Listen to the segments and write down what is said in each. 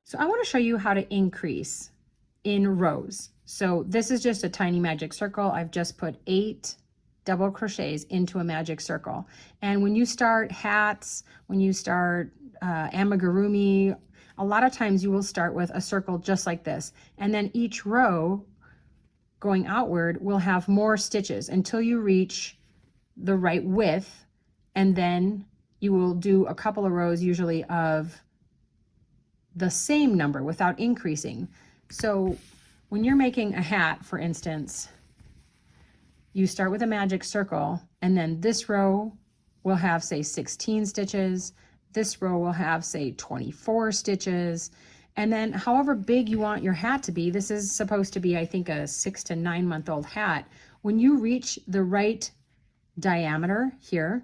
So I want to show you how to increase in rows. So this is just a tiny magic circle. I've just put 8 double crochets into a magic circle. And when you start hats, when you start amigurumi, a lot of times you will start with a circle just like this. And then each row going outward will have more stitches until you reach the right width. And then you will do a couple of rows usually of the same number without increasing. So when you're making a hat, for instance, you start with a magic circle, and then this row will have, say, 16 stitches. This row will have, say, 24 stitches. And then however big you want your hat to be, this is supposed to be, I think, a 6 to 9 month old hat. When you reach the right diameter here,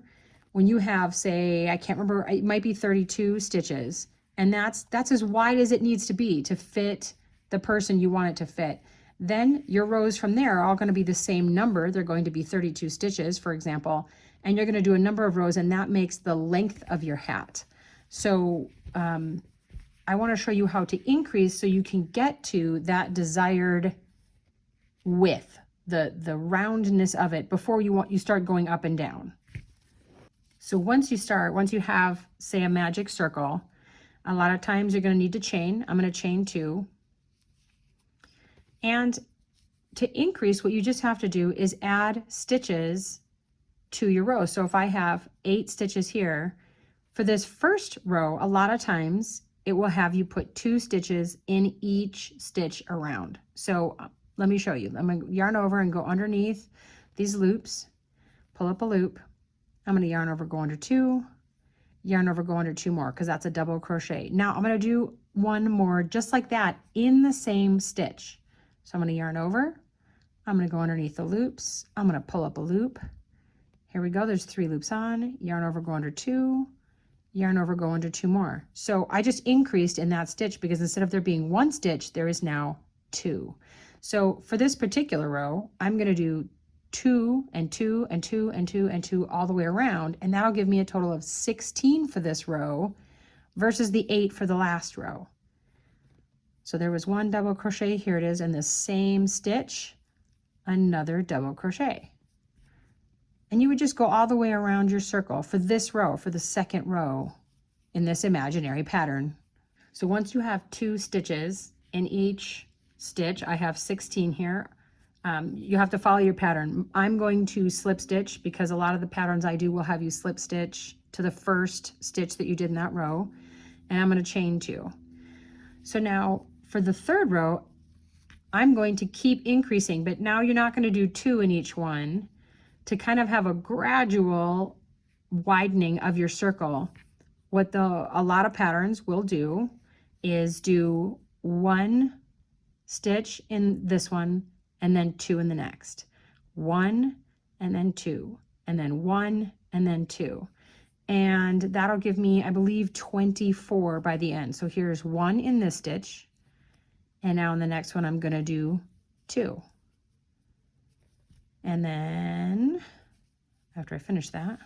when you have, say, I can't remember, it might be 32 stitches, and that's as wide as it needs to be to fit the person you want it to fit. Then your rows from there are all going to be the same number. They're going to be 32 stitches, for example, and you're going to do a number of rows, and that makes the length of your hat. So I want to show you how to increase so you can get to that desired width, the roundness of it before you start going up and down. So once you have, say, a magic circle, a lot of times you're going to need to chain. I'm going to chain 2. And to increase, what you just have to do is add stitches to your row. So if I have 8 stitches here, for this first row, a lot of times it will have you put 2 stitches in each stitch around. So let me show you. I'm going to yarn over and go underneath these loops, pull up a loop. I'm going to yarn over, go under 2, yarn over, go under 2 more, because that's a double crochet. Now I'm going to do one more just like that in the same stitch. So I'm going to yarn over, I'm going to go underneath the loops, I'm going to pull up a loop. Here we go, there's 3 loops on, yarn over, go under 2, yarn over, go under 2 more. So I just increased in that stitch because instead of there being 1 stitch, there is now 2. So for this particular row, I'm going to do 2 and 2 and 2 and 2 and 2 all the way around, and that'll give me a total of 16 for this row versus the 8 for the last row. So there was 1 double crochet, here it is in the same stitch, another double crochet. And you would just go all the way around your circle for this row, for the second row in this imaginary pattern. So once you have 2 stitches in each stitch, I have 16 here. You have to follow your pattern. I'm going to slip stitch because a lot of the patterns I do will have you slip stitch to the first stitch that you did in that row, and I'm going to chain 2. So now for the third row, I'm going to keep increasing, but now you're not going to do 2 in each one to kind of have a gradual widening of your circle. What a lot of patterns will do is do 1 stitch in this one, and then 2 in the next, 1 and then 2, and then 1 and then 2. And that'll give me, I believe, 24 by the end. So here's 1 in this stitch, and now in the next one I'm going to do 2. And then after I finish that,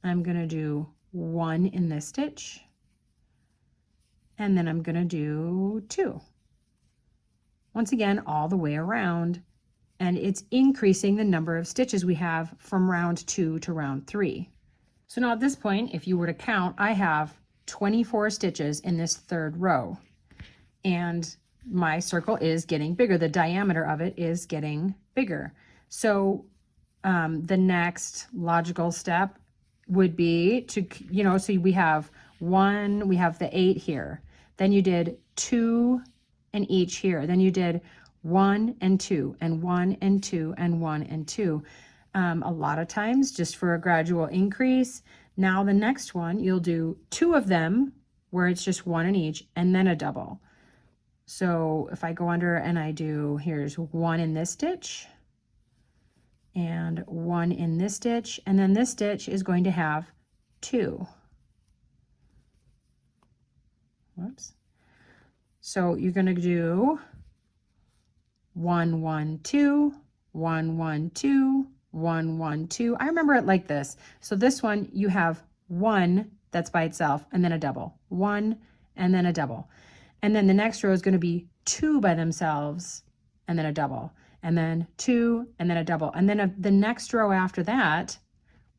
I'm going to do 1 in this stitch, and then I'm going to do 2. Once again, all the way around, and it's increasing the number of stitches we have from round 2 to round 3. So now at this point, if you were to count, I have 24 stitches in this third row, and my circle is getting bigger. The diameter of it is getting bigger. So the next logical step would be to, so we have 1, we have the 8 here. Then you did 2 in each here. Then you did 1 and 2 and 1 and 2 and 1 and 2. A lot of times just for a gradual increase. Now the next one, you'll do 2 of them where it's just 1 in each, and then a double. So if I go under and I do, here's 1 in this stitch and 1 in this stitch, and then this stitch is going to have 2. Whoops. So you're going to do 1 1 2 1 1 2 1 1 2. I remember it like this. So this one you have 1 that's by itself, and then a double, 1 and then a double. And then the next row is going to be 2 by themselves and then a double, and then 2 and then a double. And then the next row after that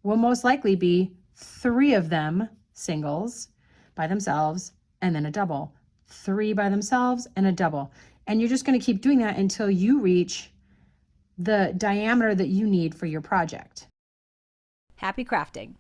will most likely be 3 of them singles by themselves and then a double, 3 by themselves and a double. And you're just going to keep doing that until you reach the diameter that you need for your project. Happy crafting!